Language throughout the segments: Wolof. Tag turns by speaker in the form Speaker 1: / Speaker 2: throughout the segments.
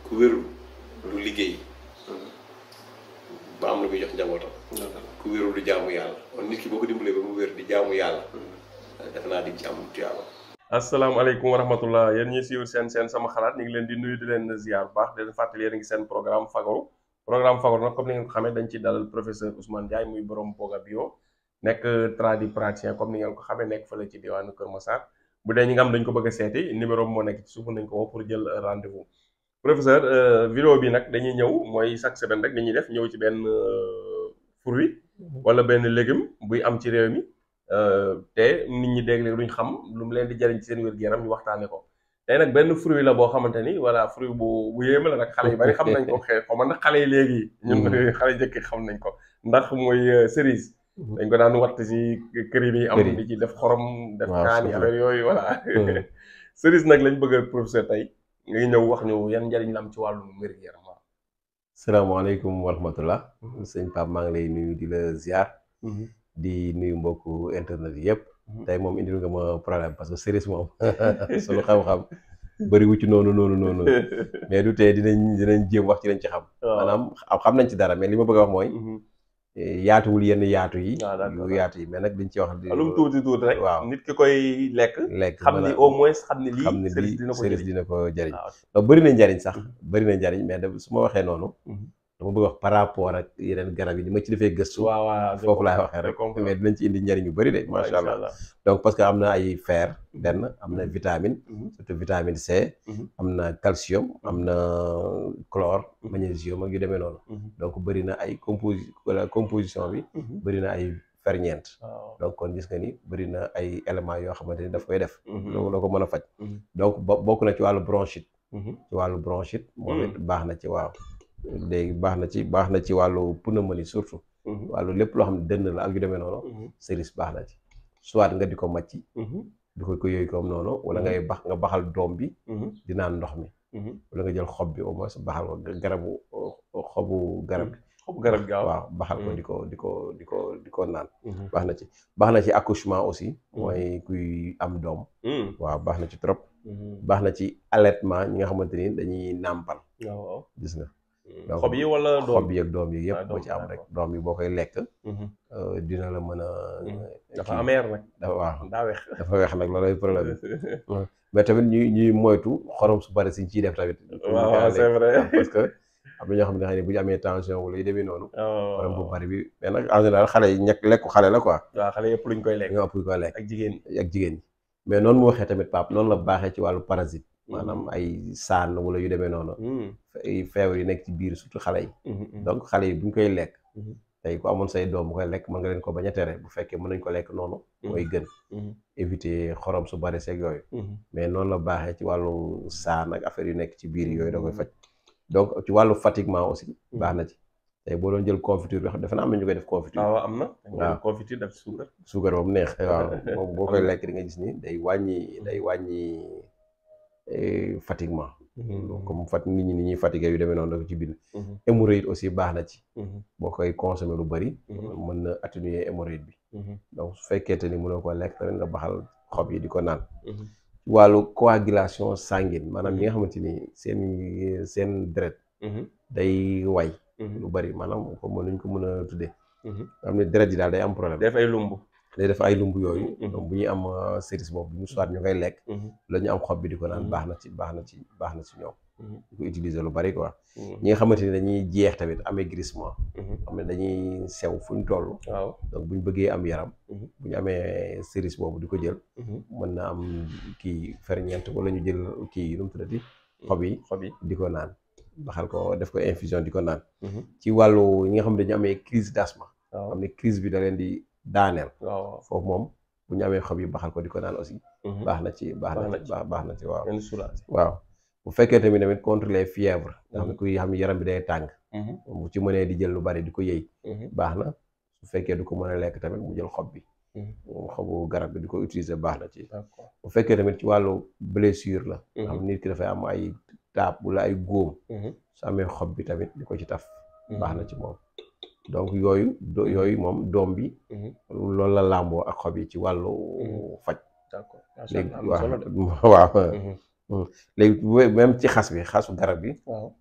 Speaker 1: ku wérul du liggéey ba am lu muy jox njabootam. ku wérul du jaamu yàlla kon nit ki boo ko dimbalee ba mu wér di jaamu yàlla. defe naa di ci am tuyaaba. asalaamaaleykum wa rahmatullah yéen ñi siiwul seen sama xalaat ñu ngi leen di nuyu di leen ziar bu baax di leen fàttali yéen a ngi seen programme fagaru nag comme ni ngeen ko xamee dañ ci dalal professeur Ousmane Ndiaye muy borom Boga Bio nekk tradipraticien comme ni ngeen ko xamee nekk fële ci diwaanu Kër Massar bu dee ñi nga xam dañ ko bëgg a seeti numéro moo nekk ci suuf nañ ko woo pour jël rendez-vous. professeur vidéo bi nag dañuy ñëw mooy chaque semaine rek dañuy def ñëw ci benn fruit wala benn légume buy am ci réew mi te nit ñi dégg duñ xam lu mu leen di jariñ ci seen wér-gu-yaram ñu waxtaane ko tey nag benn fruit la boo xamante ni voilà fruit bu yéeme la nag xale yu bari xam nañ ko xaw ma ndax xale yi léegi ñun xale jëkk xam nañ ko ndax mooy cerise dañ ko daan watt si kër yi am di ci def xorom def kaani affaire yooyu voilà cerise nag lañ bëgg a professeur tey ngay ñëw wax ñu yan njariñ la am ci wàllu wér-gu-yaram. waaw
Speaker 2: salaamaaleykum wa rahmatullah sëñ Pape maa ngi lay nuyu di la ziar di nuyu mbokku internet yëpp tey moom indil nga ma problème parce que cerise moom sunu xam-xam bëri wu ci noonu mais du tee dinañ jéem wax ci lañ ci xam maanaam xam nañ ci dara mais li ma bëgg a wax mooy yaatuwul yenn yaatu yi yaatu yi mais nag dañ ci wax
Speaker 1: lu mu tuuti rek
Speaker 2: waaw
Speaker 1: nit ki koy lekk xam ni au moins xam ni lii cerise
Speaker 2: dina ko jëriñ donc bëri na njariñ sax bëri na njariñ mais su ma waxee noonu dama bëgg wax par rapport ak yeneen garab yi ni ma ci defee gëstu foofu laay waxee rek mais dinañ ci indi njariñ yu bëri de macha allah donc parce que am na ay fer benn am na vitamine surtout vitamine C am na calcium am na chlore magnésium ak yu demee noonu donc bëri na ay composition bi bëri na ay ferñeent donc kon gis nga ni bëri na ay éléments yoo xamante ni daf koy def la ko mën a faj donc bokk na ci wàllu bronchite moom it baax na ci waaw léegi baax na ci wàllu pneumonie surtout wàllu lépp loo xam ne dënn la ak yu demee noonu cerise baax na ci soit nga di ko macci di ko yooyu comme noonu wala nga baxal doom bi di naan ndox mi wala nga jël xob bi au moins baxal ko xobu garab bi waaw baxal ko di ko naan baax na ci accouchement aussi mooy kuy am doom waaw baax na ci trop baax na ci allaitement ñi nga xamante ni dañuy nàmpal gis nga donc
Speaker 1: xob yi wala
Speaker 2: xob yi ak doom yi yëpp boo ci am rek doom yi boo koy lekk dina la mën a
Speaker 1: dafa amer nag
Speaker 2: waaw
Speaker 1: daa weex
Speaker 2: dafa weex nag loolay problème mais tamit ñuy moytu xorom su bari siñ ciy def tamit
Speaker 1: waaw c'est vrai
Speaker 2: parce que am na ñoo xam ne xëy na bu ñu amee tension wala yu demee noonu xorom bu bari bi mais nag en général xale yi lekku xale la quoi
Speaker 1: waaw xale yëpp luñ koy lekk
Speaker 2: ñoo ëpp luñ koy lekk
Speaker 1: ak jigéen
Speaker 2: ñi mais noonu mu waxee tamit Pape noonu la baaxee ci wàllu parasite maanaam ay saan wala yu demee noonu ay feebar yi nekk ci biir surtout xale yi donc xale yi buñ koy lekk tey ku amoon say doom bu koy lekk mën nga leen ko bañ a tere bu fekkee mën nañ ko lekk noonu mooy gën éviter xorom su bari seeg yooyu mais noonu la baaxee ci wàllu saan ak affaire yu nekk ci biir yooyu da koy faj donc ci wàllu fatiguement aussi baax na ci tey boo doon jël confiture bi defe naa am na ñu koy def confiture
Speaker 1: waaw am na waaw confiture def
Speaker 2: suukar ba mu neex waaw moom boo koy lekk di nga gis ni day wàññi fatiguement comme nit ñi ni ñuy fatigué yu demee noonu da ko ci bind hémorroïde aussi baax na ci boo koy consommer lu bëri mën na atténuer hémorroïde bi donc su fekkee te ni mënoo ko lekk tamit nga baxal xob yi di ko naan wàllu coagulation sanguine maanaam ñi nga xamante ni seen deret day way lu bëri maanaam ko mënuñ ko mën a tuddee xam ne deret yi daal day am problème day def ay lumb yooyu donc bu ñuy am cerise boobu ñu soit ñu koy lekk la ñu am xob bi di ko naan baax na ci ñoom di ko utiliser lu bari quoi ñi nga xamante ni dañuy jeex tamit amaigrissement xam ne dañuy sew fu ñu toll donc bu ñu bëggee am yaram bu ñu amee cerise boobu di ko jël mën na am kii ferñeent wala ñu jël kii nu mu tuddati xob yi di ko naan baxal ko def ko infusion di ko naan ci wàllu ñi nga xam ne dañu amee crise d'asthme xam ne crise bi da leen di daaneel foofu moom bu ñu amee xob yi baxal ko di ko naan aussi baax na ci waaw bu fekkee tamit contre les fièvres nga xam ne kuy xam ne yaram bi day tàng bu ci mënee di jël lu bari di ko yëy baax na su fekkee du ko mën a lekk tamit mu jël xob bi xobu garab bi di ko utiliser baax na ci bu fekkee tamit ci wàllu blessure la nga xam nit ki dafay am ay taab wala ay góom su amee xob bi tamit di ko ci taf baax na ci moom donc yooyu moom doom bi loolu la làmboo ak xob yi ci wàllu faj léegi waaw léegi même ci xas bi xasu garab bi.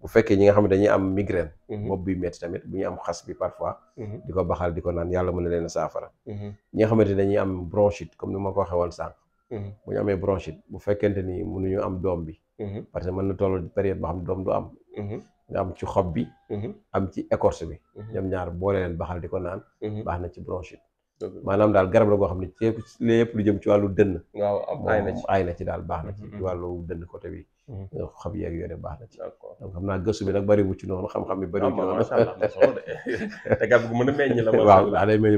Speaker 2: bu fekkee ñi nga xam ne dañuy am migraine. bopp bi metti tamit bu ñu am xas bi parfois. di ko baxal di ko naan yàlla mën na leen a saafara. ñi nga xamante ne dañuy am bronchite comme ni ma ko waxee woon sànq. bu ñu amee bronchite bu fekkente ni mënuñu am doom bi. parce que mën na toll période boo xam ne doom du am. nga am ci xob bi. am ci écorce bi. ñoom ñaar boole leen baxal di ko naan. baax na ci bronchite. maanaam daal garab la goo xam ne ci lépp lu jëm ci wàllu dënn.
Speaker 1: waaw
Speaker 2: aay na ci daal baax na ci wàllu dënn côté bi. xob yeeg yooyu baax na ci. donc xam naa gëstu bi nag bëri wu ci noonu xam-xam bi bëri wu ci noonu.
Speaker 1: macha allah te garab gu mën a meññ la.
Speaker 2: waaw day meññ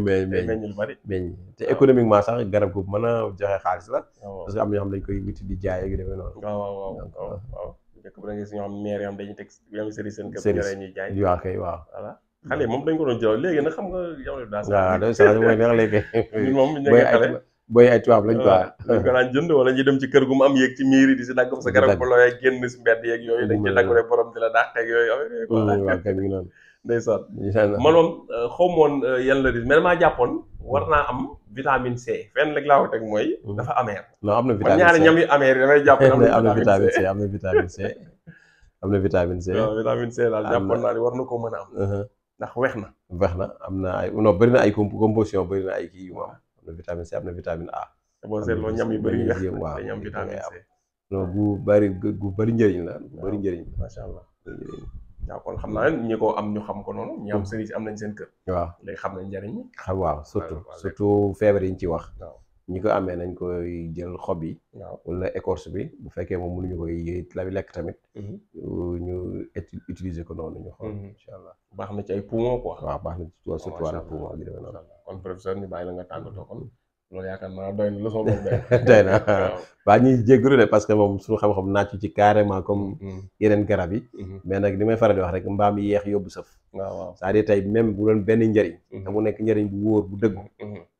Speaker 1: lu bari.
Speaker 2: meññ te économiquement sax garab gu mën a joxe xaalis la. parce que am na ñoo xam dañ koy wuti di jaay ak yu demee noonu.
Speaker 1: waaw njëkk bu da nga si ñoo xam maire yoo xam dañuy teg yam sëri seen kër ñuy jaay.
Speaker 2: waaw kay waaw.
Speaker 1: voilà xale moom dañ ko doon jël léegi nag xam nga yow daa
Speaker 2: waaw day sax mooy neex léegi.
Speaker 1: ñun moom ñu nekk xale
Speaker 2: booy ay tubaab lañ quoi.
Speaker 1: dañ ko daan jënd wala ñu dem ci kër gu mu am yéeg ci miir yi di si dagg fa sa garab ba looyee génn si mbedd yeeg yooyu dañ ci dagg rek borom di la dàqeeg yooyu
Speaker 2: waaw kay mi ngi noonu
Speaker 1: ndeysaan man moom xaw ma woon yan la mais damaa jàppoon war naa am vitamine C fenn rek laa ko teg mooy dafa amer.
Speaker 2: non am na vitamine C
Speaker 1: ñaari ñam yu amer yi damay jàpp
Speaker 2: am na vitamine C am na vitamine C am na vitamine C.
Speaker 1: waaw vitamine C daal jàppoon naa ni war na ko mën a am ndax weex na
Speaker 2: am na ay non bëri na ay composition bëri na ay kii yu am na vitamine C am na vitamine A.
Speaker 1: boo seetloo ñam yu bëri weex
Speaker 2: waaw
Speaker 1: dañu am vitamine C.
Speaker 2: non gu bëri njëriñ la gu bëri njëriñ.
Speaker 1: macha allah waaw kon xam naa ñi ko am ñu xam ko noonu ñi am sëriñ si am nañ seen kër.
Speaker 2: waaw
Speaker 1: léegi xam nañ njëriñ.
Speaker 2: waaw surtout feebar yi ñu ci wax. ñi ko amee nañ koy jël xob yi. wala écorce bi bu fekkee moom mënuñu koy lekk tamit. ñu utiliser ko noonu ñu xool. incha allah
Speaker 1: baax na ci ay poumon quoi.
Speaker 2: waaw baax na ci surtout wàllu poumon gi demee noonu.
Speaker 1: kon professeur ñu bàyyi la nga tàggatoo kon loolu yaakaar naa doy na leçon boobu
Speaker 2: doy na waaw ñuy jégalu de parce que moom suñu xam-xam naaj ci carrément comme yeneen garab yi. mais nag li may faral di wax rek mbaam yi yeex yóbbu sëf.
Speaker 1: waaw
Speaker 2: c'est-à-dire tey même bu doon benn njëriñ. te mu nekk njëriñ bu wóor bu dëggu.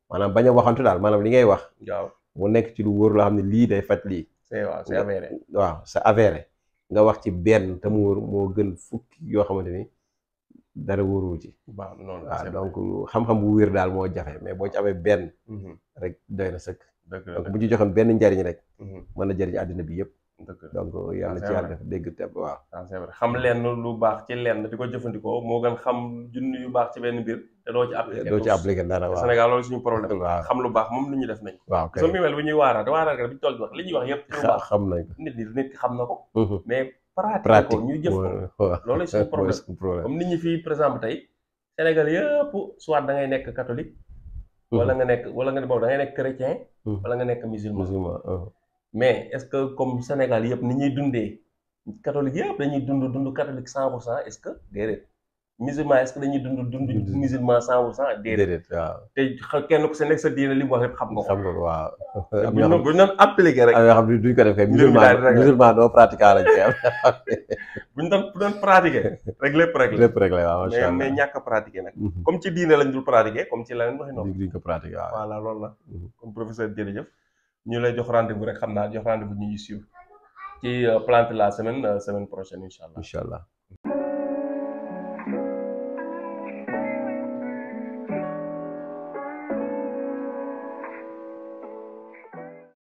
Speaker 2: maanaam bañ a waxantu daal maanaam li ngay wax.
Speaker 1: waaw
Speaker 2: mu nekk ci lu wóor loo xam ne lii day faj lii.
Speaker 1: c'est avéré.
Speaker 2: waaw c'est avéré nga wax ci benn te mu wóor moo gën fukki yoo xamante ni dara wóorul ci.
Speaker 1: waaw noonu
Speaker 2: waaw donc xam-xam bu wér daal moo jafe mais boo ci amee benn. rek doy na sëkk. donc bu ci joxoon benn njariñ rek. mën na jëriñ àddina bi yëpp. donc yàlla ci yàlla def dégg te waaw.
Speaker 1: c'est vrai xam lenn lu baax ci lenn di ko jëfandikoo moo gën xam junni yu baax ci benn mbir te doo ci appliqué
Speaker 2: dara waaw
Speaker 1: Sénégal loolu suñu problème.
Speaker 2: waaw
Speaker 1: xam lu baax moom lu ñu def nañ.
Speaker 2: waaw kay
Speaker 1: soo mi mel bu ñuy waaraate bi ñu toll di wax li ñuy wax yëpp. ci lu baax
Speaker 2: xam nañ ko
Speaker 1: nit ki xam na ko. mais pratique ko ñu jëf ko. loolu suñu problème comme nit ñi fii par exemple tey Sénégal yëpp soit da ngay nekk catholique. wala nga boobu da ngay nekk chrétien. wala nga nekk musulman. mais est-ce que comme Sénégal yëpp ni ñuy dundee catholique yëpp dañuy dund catholique 100% est-ce que déedéet musulman est-ce que dañuy dund musulman 100% déedéet
Speaker 2: waaw
Speaker 1: te kenn ku sa nekk sa diine li mu wax yëpp xam nga ko
Speaker 2: waaw
Speaker 1: bu ñu doon appliqué rek
Speaker 2: am yoo xam ne duñ ko def kay musulman doo pratiquer lañ koy am
Speaker 1: bu ñu doon pratiqué rek lépp
Speaker 2: rek la waaw macha allah
Speaker 1: mais ñàkk a pratiqué nag comme ci diine lañ dul pratiqué comme ci leneen waxi noonu
Speaker 2: duñ ko pratiqué waaw
Speaker 1: voilà loolu la comme professeur jërëjëf ñu lay jox rendez-vous rek xam naa jox rendez-vous ñu suivre ci plante la semaine prochaine incha allah